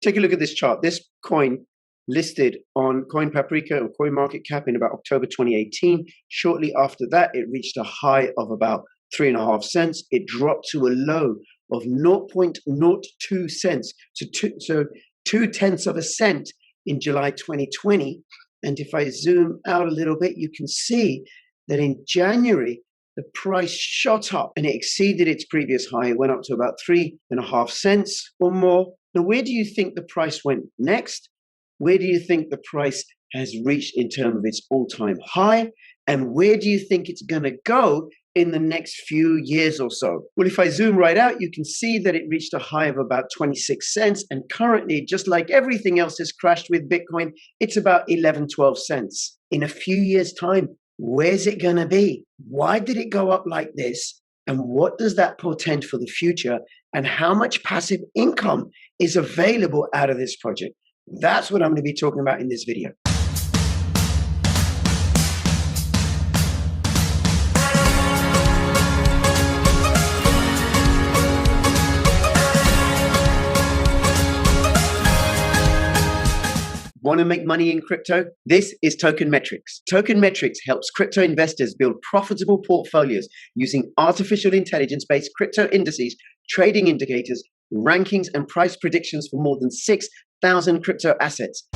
Take a look at this chart. This coin listed on Coin Paprika or CoinMarketCap in about October 2018. Shortly after that, it reached a high of about 3.5 cents. It dropped to a low of 0.02 cents, so 2/10 of a cent in July 2020. And if I zoom out a little bit, you can see that in January, the price shot up and it exceeded its previous high. It went up to about 3.5 cents or more. Now, where do you think the price went next? Where do you think the price has reached in terms of its all-time high? And where do you think it's going to go in the next few years or so? Well, if I zoom right out, you can see that it reached a high of about 26 cents. And currently, just like everything else has crashed with Bitcoin, it's about 11, 12 cents. In a few years' time, where's it going to be? Why did it go up like this? And what does that portend for the future? And how much passive income is available out of this project? That's what I'm going to be talking about in this video. Want to make money in crypto? This is Token Metrics. Token Metrics helps crypto investors build profitable portfolios using artificial intelligence-based crypto indices, trading indicators, rankings, and price predictions for more than 6,000 crypto assets.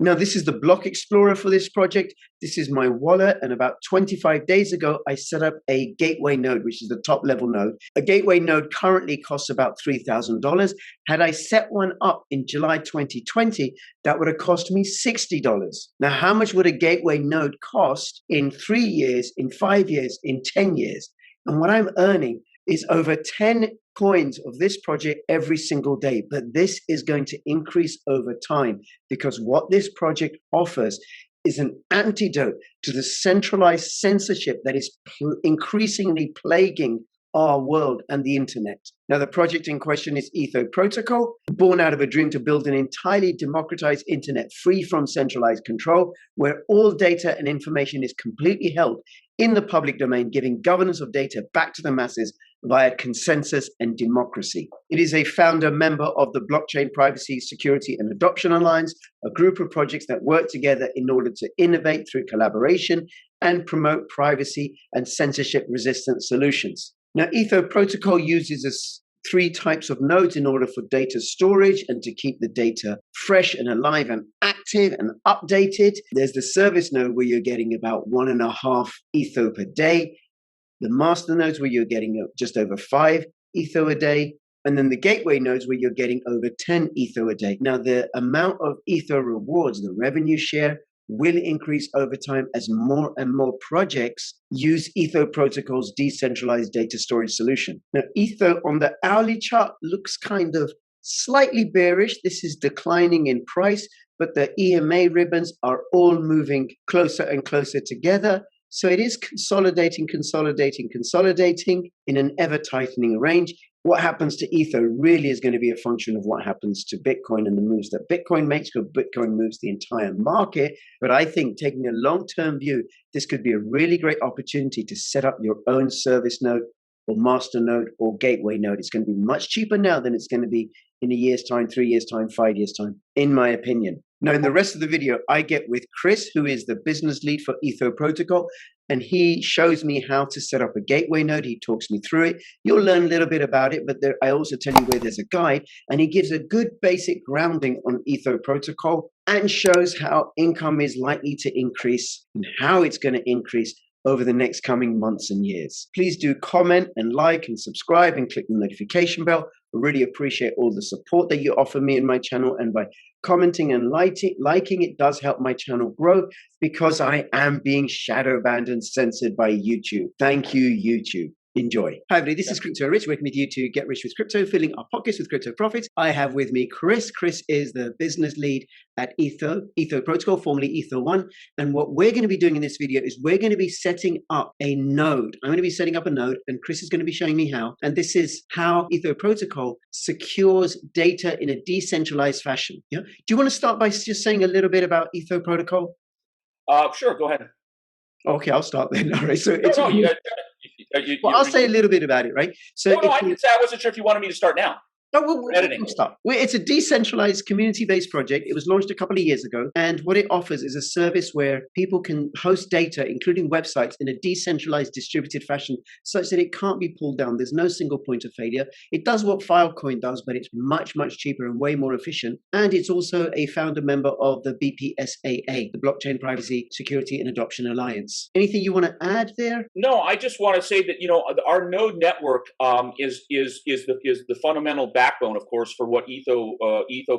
Now, this is the block explorer for this project. This is my wallet. And about 25 days ago, I set up a gateway node, which is the top level node. A gateway node currently costs about $3,000. Had I set one up in July 2020, that would have cost me $60. Now, how much would a gateway node cost in 3 years, in 5 years, in 10 years? And what I'm earning is over 10 coins of this project every single day. But this is going to increase over time because what this project offers is an antidote to the centralized censorship that is increasingly plaguing our world and the internet. Now, the project in question is Etho protocol, born out of a dream to build an entirely democratized internet free from centralized control, where all data and information is completely held in the public domain, giving governance of data back to the masses via consensus and democracy. It is a founder member of the Blockchain Privacy, Security and Adoption Alliance, a group of projects that work together in order to innovate through collaboration and promote privacy and censorship-resistant solutions. Now, Etho protocol uses 3 types of nodes in order for data storage and to keep the data fresh and alive and active and updated. There's the service node where you're getting about 1.5 Etho per day. The master nodes where you're getting just over 5 Etho a day. And then the gateway nodes where you're getting over 10 Etho a day. Now, the amount of Etho rewards, the revenue share, will increase over time as more and more projects use Etho protocol's decentralized data storage solution. Now, Etho on the hourly chart looks kind of slightly bearish. This is declining in price, but the EMA ribbons are all moving closer and closer together. So it is consolidating in an ever-tightening range. What happens to Etho really is going to be a function of what happens to Bitcoin and the moves that Bitcoin makes, because Bitcoin moves the entire market. But I think taking a long-term view, this could be a really great opportunity to set up your own service node or master node or gateway node. It's going to be much cheaper now than it's going to be in a year's time, 3 years' time, 5 years' time, in my opinion. Now, in the rest of the video, I get with Chris, who is the business lead for Etho protocol, and he shows me how to set up a gateway node. He talks me through it. You'll learn a little bit about it, but I also tell you where there's a guide, and he gives a good basic grounding on Etho protocol and shows how income is likely to increase and how it's going to increase over the next coming months and years. Please do comment and like and subscribe and click the notification bell. I really appreciate all the support that you offer me in my channel, and by commenting and liking it does help my channel grow because I am being shadow banned and censored by YouTube. Thank you, YouTube. Enjoy. Hi, everybody. This is Crypto Rich, working with you to get rich with crypto, filling our pockets with crypto profits. I have with me Chris. Chris is the business lead at Etho Protocol, formerly Etho One. And what we're going to be doing in this video is we're going to be setting up a node. I'm going to be setting up a node, and Chris is going to be showing me how. And this is how Etho Protocol secures data in a decentralized fashion. Yeah. Do you want to start by just saying a little bit about Etho Protocol? Sure. Go ahead. Okay, I'll start then. All right. So I'll say a little bit about it, right? So I can say I wasn't sure if you wanted me to start now. We'll start. It's a decentralized community-based project. It was launched a couple of years ago. And what it offers is a service where people can host data, including websites, in a decentralized distributed fashion such that it can't be pulled down. There's no single point of failure. It does what Filecoin does, but it's much, much cheaper and way more efficient. And it's also a founder member of the BPSAA, the Blockchain Privacy, Security and Adoption Alliance. Anything you want to add there? No, I just want to say that, our node network is the fundamental backbone, of course, for what Etho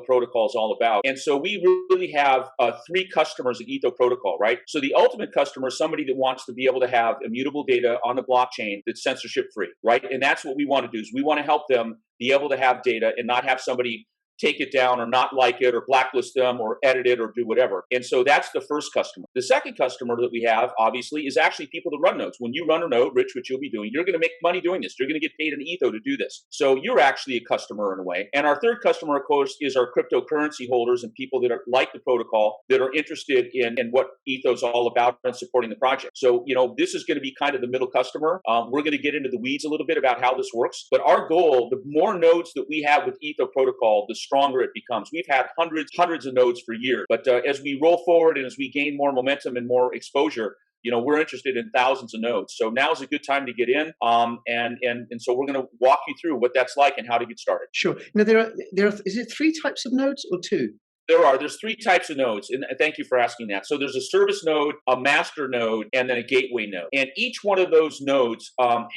Protocol is all about. And so we really have 3 customers at Etho Protocol, right? So the ultimate customer is somebody that wants to be able to have immutable data on the blockchain that's censorship free, right? And that's what we want to do, is we want to help them be able to have data and not have somebody take it down or not like it or blacklist them or edit it or do whatever. And so that's the first customer. The second customer that we have, obviously, is actually people that run nodes. When you run a node, Rich, which you'll be doing, you're going to make money doing this. You're going to get paid in Etho to do this. So you're actually a customer in a way. And our third customer, of course, is our cryptocurrency holders and people that are like the protocol that are interested in what Etho is all about and supporting the project. So, this is going to be kind of the middle customer. We're going to get into the weeds a little bit about how this works. But our goal, the more nodes that we have with Etho Protocol, the stronger it becomes. We've had hundreds of nodes for years, but as we roll forward and as we gain more momentum and more exposure, we're interested in thousands of nodes. So now is a good time to get in, and so we're going to walk you through what that's like and how to get started. Sure. Now there are is it 3 types of nodes or 2? There's 3 types of nodes, and thank you for asking that. So there's a service node, a master node, and then a gateway node. And each one of those nodes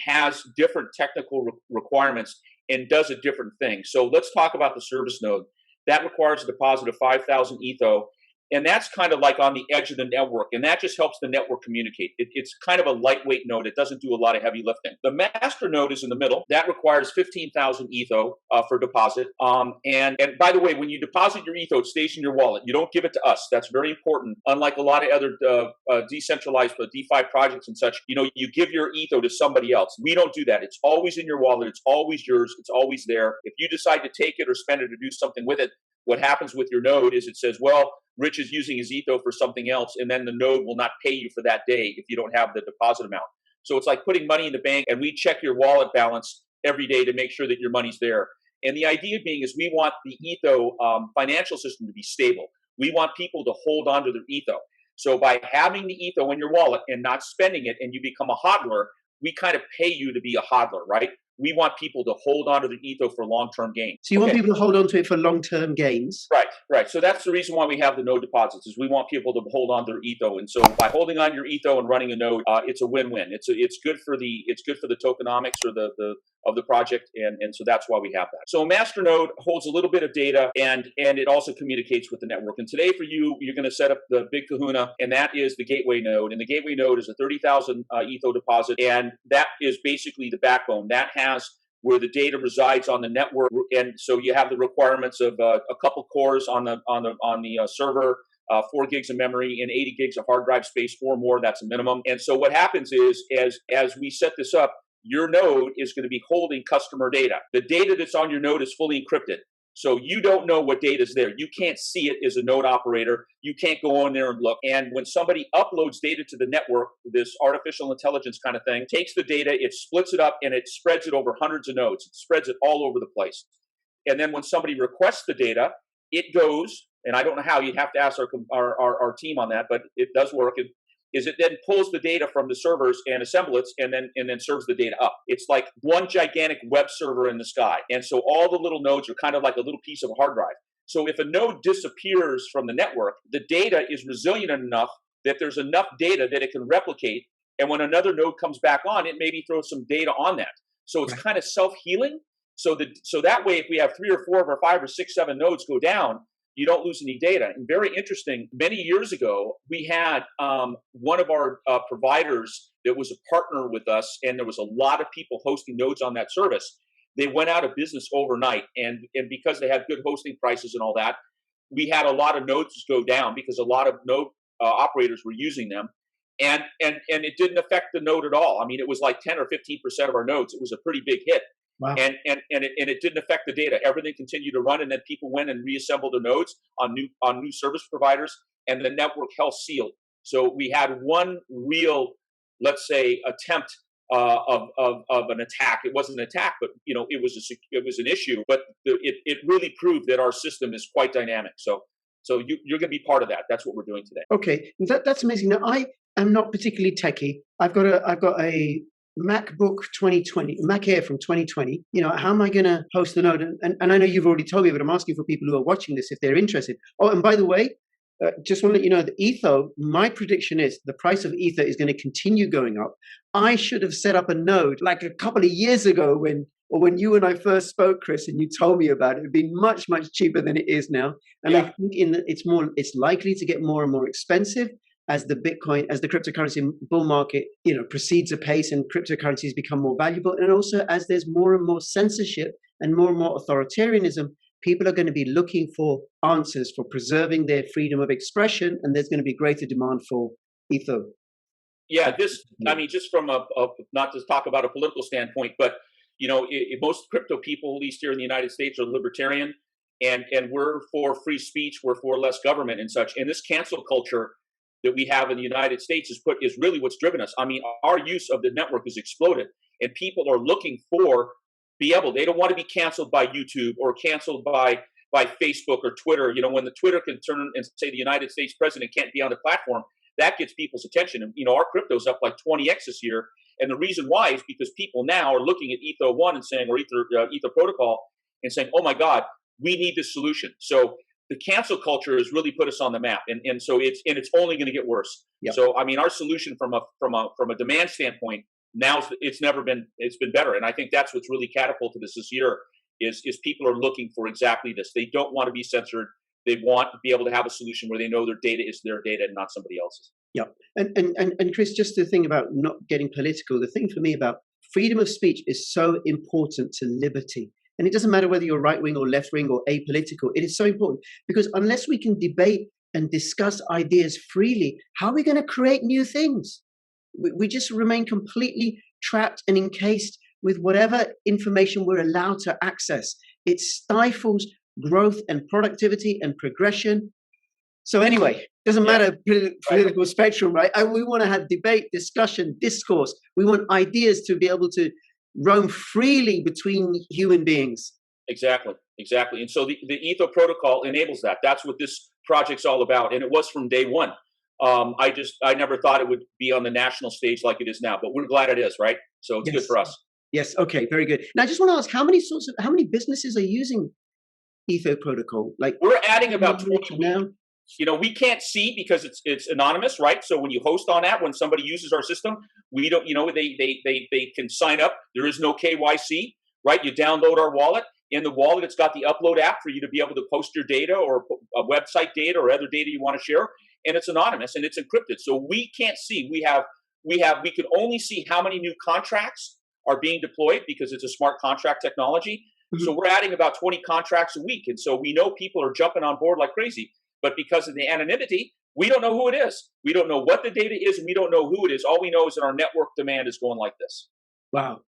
has different technical requirements and does a different thing. So let's talk about the service node. That requires a deposit of 5,000 Etho. And that's kind of like on the edge of the network. And that just helps the network communicate. It's kind of a lightweight node. It doesn't do a lot of heavy lifting. The master node is in the middle. That requires 15,000 Etho for deposit. And by the way, when you deposit your Etho, it stays in your wallet. You don't give it to us. That's very important. Unlike a lot of other decentralized DeFi projects and such, you give your Etho to somebody else. We don't do that. It's always in your wallet. It's always yours. It's always there. If you decide to take it or spend it or do something with it, what happens with your node is it says, well, Rich is using his Etho for something else, and then the node will not pay you for that day if you don't have the deposit amount. So it's like putting money in the bank, and we check your wallet balance every day to make sure that your money's there. And the idea being is we want the Etho financial system to be stable. We want people to hold on to their Etho. So by having the Etho in your wallet and not spending it, and you become a hodler, we kind of pay you to be a hodler, right? We want people to hold on to the Etho for long-term gain. So you want people to hold on to it for long-term gains? Right. So that's the reason why we have the node deposits, is we want people to hold on to their Etho. And so by holding on your Etho and running a node, it's a win-win. It's good for the tokenomics or of the project, and so that's why we have that. So a master node holds a little bit of data, and it also communicates with the network. And today for you, you're going to set up the big kahuna, and that is the gateway node. And the gateway node is a 30,000 Etho deposit, and that is basically the backbone. That has where the data resides on the network, and so you have the requirements of a couple cores on the server, 4 gigs of memory and 80 gigs of hard drive space or more. That's a minimum. And so what happens is, as we set this up, your node is going to be holding customer data. The data that's on your node is fully encrypted. So you don't know what data is there. You can't see it as a node operator. You can't go on there and look. And when somebody uploads data to the network, this artificial intelligence kind of thing, takes the data, it splits it up, and it spreads it over hundreds of nodes. It spreads it all over the place. And then when somebody requests the data, it goes, and I don't know how, you'd have to ask our team on that, but it does work. Is it then pulls the data from the servers and assembles it and then serves the data up. It's like one gigantic web server in the sky. And so all the little nodes are kind of like a little piece of a hard drive. So if a node disappears from the network, the data is resilient enough that there's enough data that it can replicate. And when another node comes back on, it maybe throws some data on that. So it's kind of self-healing. So that way, if we have 3 or 4 or 5 or 6, 7 nodes go down, you don't lose any data. And very interesting, many years ago, we had one of our providers that was a partner with us, and there was a lot of people hosting nodes on that service. They went out of business overnight, and because they had good hosting prices and all that, we had a lot of nodes go down because a lot of node operators were using them, and it didn't affect the node at all. I mean, it was like 10 or 15% of our nodes. It was a pretty big hit. Wow. And it didn't affect the data. Everything continued to run, and then people went and reassembled the nodes on new service providers, and the network held sealed. So we had one real, let's say, attempt of an attack. It wasn't an attack, but it was an issue. But it really proved that our system is quite dynamic. So you're going to be part of that. That's what we're doing today. Okay, that's amazing. Now, I am not particularly techie. I've got a MacBook 2020, Mac Air from 2020. How am I going to host the node? And I know you've already told me, but I'm asking for people who are watching this if they're interested. Oh, and by the way, just want to let you know that Etho, my prediction is the price of Etho is going to continue going up. I should have set up a node like a couple of years ago when you and I first spoke, Chris, and you told me about it. It'd be much, much cheaper than it is now. And I think it's likely to get more and more expensive as the cryptocurrency bull market, proceeds apace and cryptocurrencies become more valuable. And also as there's more and more censorship and more authoritarianism, people are going to be looking for answers for preserving their freedom of expression. And there's going to be greater demand for Etho. Yeah, just from not to talk about a political standpoint, but most crypto people, at least here in the United States, are libertarian, and we're for free speech, we're for less government and such. And this cancel culture that we have in the United States is really what's driven us. I mean, our use of the network has exploded, and people are looking for they don't want to be canceled by YouTube or canceled by Facebook or Twitter. When the Twitter can turn and say the United States president can't be on the platform, that gets people's attention. And our crypto's up like 20x this year. And the reason why is because people now are looking at Etho 1 and saying, or Ether protocol, and saying, oh my God, we need this solution. So the cancel culture has really put us on the map, and so it's only going to get worse. Yep. So I mean, our solution from a demand standpoint it's been better, and I think that's what's really catapulted us this year is people are looking for exactly this. They don't want to be censored. They want to be able to have a solution where they know their data is their data and not somebody else's. Yeah, and Chris, just the thing about not getting political, the thing for me about freedom of speech is so important to liberty. And it doesn't matter whether you're right wing or left wing or apolitical. It is so important because unless we can debate and discuss ideas freely, how are we going to create new things? We just remain completely trapped and encased with whatever information we're allowed to access. It stifles growth and productivity and progression. So anyway, doesn't matter political spectrum, right? We want to have debate, discussion, discourse. We want ideas to be able to roam freely between human beings. Exactly. And so the Etho protocol enables that. That's what this project's all about. And it was from day one. I never thought it would be on the national stage like it is now, but we're glad it is, right? So it's good for us. Yes. Okay. Very good. Now I just want to ask, how many businesses are using Etho protocol? Like we're adding about 20 now. We can't see because it's anonymous, right? So when you host on that, when somebody uses our system, we don't, they can sign up. There is no KYC, right? You download our wallet. In the wallet, it's got the upload app for you to be able to post your data or a website data or other data you want to share. And it's anonymous and it's encrypted. So we can't see. We can only see how many new contracts are being deployed because it's a smart contract technology. Mm-hmm. So we're adding about 20 contracts a week. And so we know people are jumping on board like crazy. But because of the anonymity, we don't know who it is. We don't know what the data is, and we don't know who it is. All we know is that our network demand is going like this. Wow.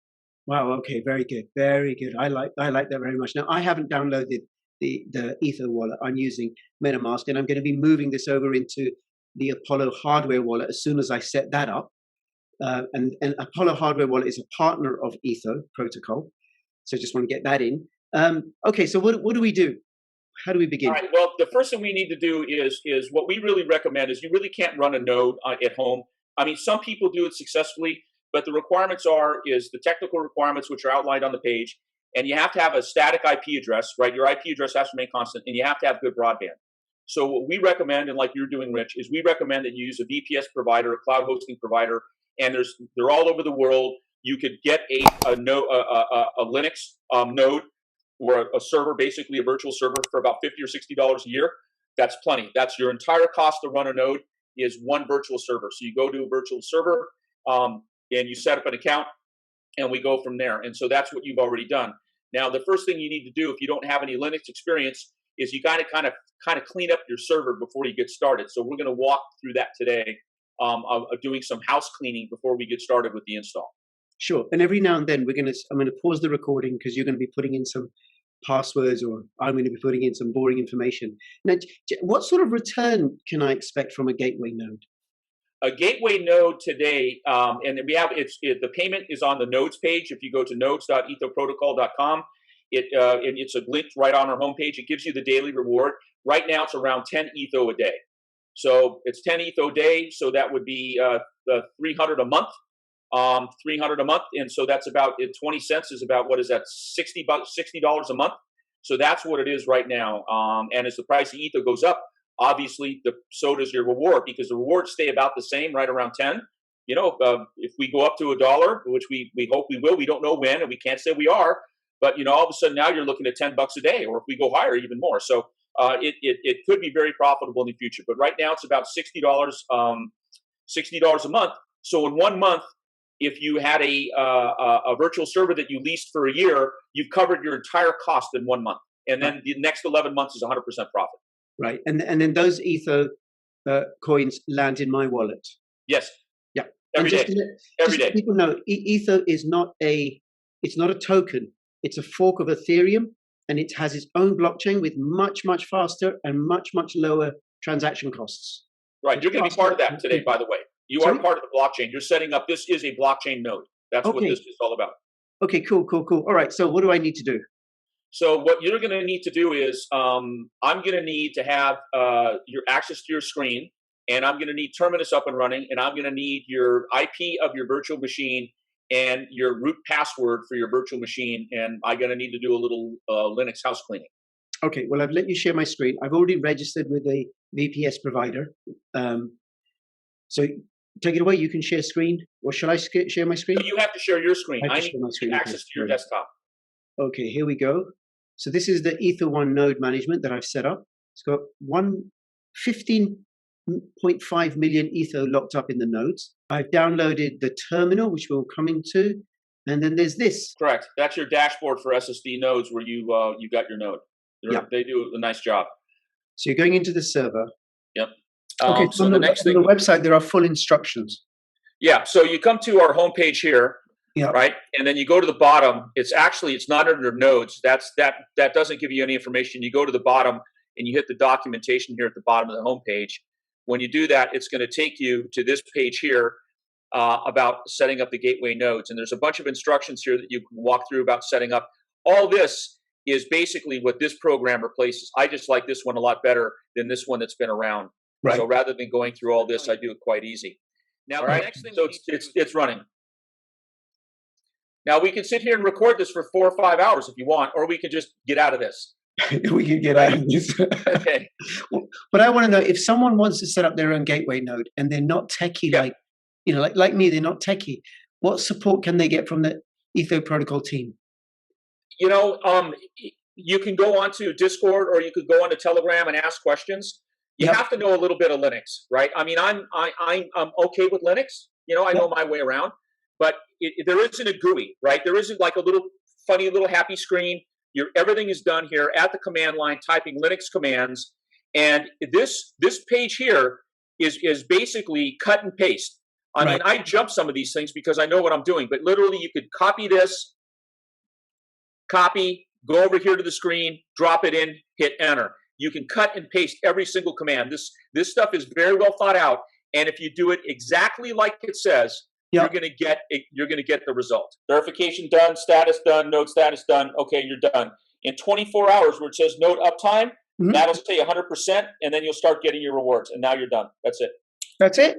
Okay. Very good. Very good. I like that very much. Now, I haven't downloaded the Etho wallet. I'm using MetaMask, and I'm going to be moving this over into the Apollo hardware wallet as soon as I set that up. And Apollo hardware wallet is a partner of Etho protocol. So just want to get that in. Okay. So what do we do? How do we begin? All right. Well, the first thing we need to do is what we really recommend is you really can't run a node at home. I mean, some people do it successfully, but the requirements is the technical requirements, which are outlined on the page. And you have to have a static IP address, right? Your IP address has to remain constant, and you have to have good broadband. So what we recommend, and like you're doing, Rich, is we recommend that you use a VPS provider, a cloud hosting provider, and they're all over the world. You could get a Linux node or a server, basically a virtual server, for about $50 or $60 a year. That's plenty. That's your entire cost to run a node is one virtual server. So you go to a virtual server, and you set up an account, and we go from there. And so that's what you've already done. Now, the first thing you need to do if you don't have any Linux experience is you got to kind of clean up your server before you get started. So we're going to walk through that today, of doing some house cleaning before we get started with the install. Sure. And every now and then I'm going to pause the recording because you're going to be putting in some passwords, or I'm going to be putting in some boring information. Now, what sort of return can I expect from a gateway node? A gateway node today, and we have the payment is on the nodes page. If you go to nodes.ethoprotocol.com, and it's linked right on our homepage. It gives you the daily reward. Right now, it's around 10 Etho a day. So it's 10 Etho a day. So that would be 300 a month. 300 a month, and so that's about 20 cents is about, what is that, $60 a month. So that's what it is right now. And as the price of Etho goes up, obviously so does your reward, because the rewards stay about the same, right around 10. You know, if we go up to $1, which we hope we will, we don't know when, and we can't say we are, but you know, all of a sudden now you're looking at $10 a day, or if we go higher, even more. So it could be very profitable in the future. But right now it's about $60 a month. So in 1 month, if you had a virtual server that you leased for a year, you've covered your entire cost in 1 month. And then the next 11 months is 100% profit. Right. And then those Etho coins land in my wallet. Yes. Yeah. Every day. Every day. People know Etho is it's not a token. It's a fork of Ethereum, and it has its own blockchain with much, much faster and much, much lower transaction costs. Right. You're going to be part of that today, by the way. You are part of the blockchain. You're setting up. This is a blockchain node. That's what this is all about. Okay, cool. All right. So what do I need to do? So what you're going to need to do is I'm going to need to have your access to your screen, and I'm going to need Terminus up and running, and I'm going to need your IP of your virtual machine and your root password for your virtual machine, and I'm going to need to do a little Linux house cleaning. Okay. Well, I've let you share my screen. I've already registered with a VPS provider. So take it away. You can share screen, or shall I share my screen? No, you have to share your screen. I need access to your desktop. Okay, here we go. So this is the Ether1 node management that I've set up. It's got 15.5 million Etho locked up in the nodes. I've downloaded the terminal, which we'll come into, and then there's this. Correct. That's your dashboard for SSD nodes where you got your node. They do a nice job. So you're going into the server. Yep. Okay, so on the website, there are full instructions. Yeah, so you come to our homepage here, right? And then you go to the bottom. It's not under nodes. That doesn't give you any information. You go to the bottom and you hit the documentation here at the bottom of the homepage. When you do that, it's going to take you to this page here about setting up the gateway nodes. And there's a bunch of instructions here that you can walk through about setting up. All this is basically what this program replaces. I just like this one a lot better than this one that's been around. Right. So rather than going through all this, I do it quite easy. Now, the next thing, so it's running. Now, we can sit here and record this for 4 or 5 hours if you want, or we can just get out of this. We can get out of this. Okay. But I want to know, if someone wants to set up their own gateway node and they're not techie, like me, they're not techie, what support can they get from the Etho protocol team? You know, you can go onto Discord, or you could go onto Telegram and ask questions. You have to know a little bit of Linux, right? I mean, I'm okay with Linux. You know, I know my way around, but there isn't a GUI, right? There isn't like a little funny little happy screen. Everything is done here at the command line, typing Linux commands, and this page here is basically cut and paste. I mean, I jump some of these things because I know what I'm doing, but literally you could copy this, go over here to the screen, drop it in, hit enter. You can cut and paste every single command. This stuff is very well thought out, and if you do it exactly like it says, you're going to get the result. Verification done, status done, node status done. Okay, you're done. In 24 hours, where it says node uptime, that'll say 100%, and then you'll start getting your rewards. And now you're done. That's it. That's it.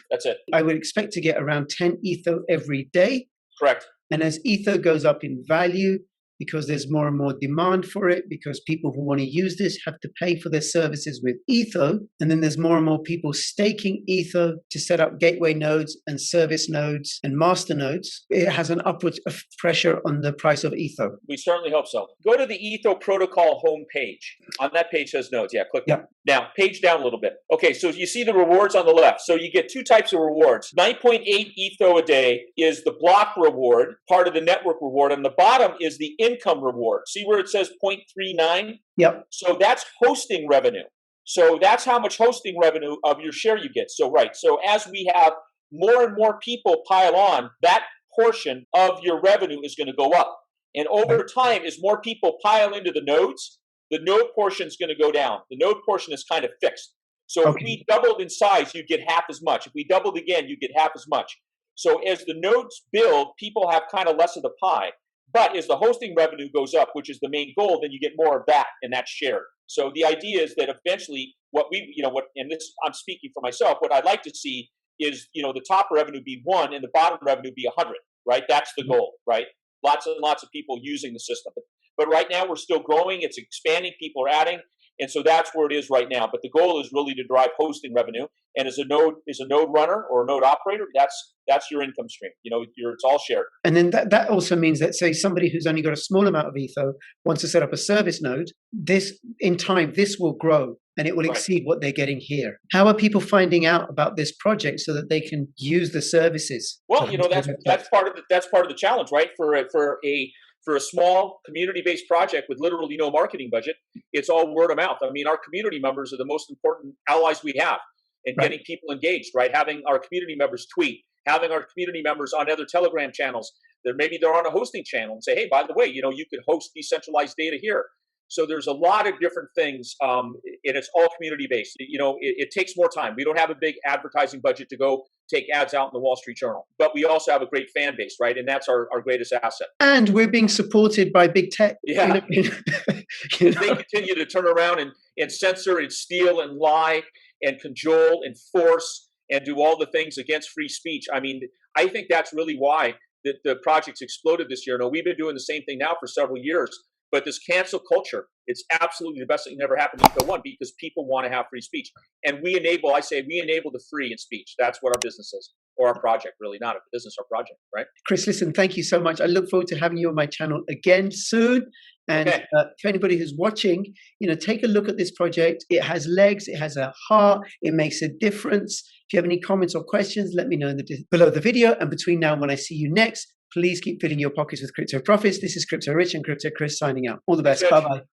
That's it. I would expect to get around 10 Etho every day. Correct. And as Etho goes up in value, because there's more and more demand for it, because people who want to use this have to pay for their services with Etho. And then there's more and more people staking Etho to set up gateway nodes and service nodes and master nodes. It has an upward pressure on the price of Etho. We certainly hope so. Go to the Etho protocol homepage. On that page says nodes. Yeah, click. Yeah. Now, page down a little bit. Okay, so you see the rewards on the left. So you get two types of rewards. 9.8 Etho a day is the block reward, part of the network reward. And the bottom is the income reward. See where it says 0.39? Yep. So that's hosting revenue. So that's how much hosting revenue of your share you get. So, right. So as we have more and more people pile on, that portion of your revenue is going to go up. And over time, as more people pile into the nodes, the node portion is going to go down. The node portion is kind of fixed. So if we doubled in size, you get half as much. If we doubled again, you get half as much. So as the nodes build, people have kind of less of the pie. But as the hosting revenue goes up, which is the main goal, then you get more of that, and that's shared. So the idea is that eventually, and this I'm speaking for myself, what I'd like to see is, the top revenue be 1 and the bottom revenue be 100, right? That's the goal, right? Lots and lots of people using the system. But right now we're still growing. It's expanding. People are adding. And so that's where it is right now. But the goal is really to drive hosting revenue. And as a node runner or a node operator, that's your income stream. It's all shared. And then that also means that, say, somebody who's only got a small amount of Etho wants to set up a service node. This will grow and it will exceed what they're getting here. How are people finding out about this project so that they can use the services? Well, that's part of the challenge, right? For a small community-based project with literally no marketing budget, it's all word of mouth. I mean, our community members are the most important allies we have in getting people engaged, right? Having our community members tweet, having our community members on other Telegram channels. Maybe they're on a hosting channel and say, hey, by the way, you could host decentralized data here. So there's a lot of different things, and it's all community-based. It takes more time. We don't have a big advertising budget to go take ads out in the Wall Street Journal. But we also have a great fan base, right? And that's our greatest asset. And we're being supported by big tech. Yeah. They continue to turn around and censor and steal and lie and cajole and force and do all the things against free speech. I mean, I think that's really why the project's exploded this year. We've been doing the same thing now for several years. But this cancel culture, it's absolutely the best thing that ever happened to Etho 1 because people want to have free speech. And we enable the free in speech. That's what our business is, or our project, really, not a business, our project, right? Chris, listen, thank you so much. I look forward to having you on my channel again soon. And for anybody who's watching, take a look at this project. It has legs. It has a heart. It makes a difference. If you have any comments or questions, let me know below the video. And between now and when I see you next, please keep filling your pockets with crypto profits. This is Crypto Rich and Crypto Chris signing out. All the best. Bye-bye.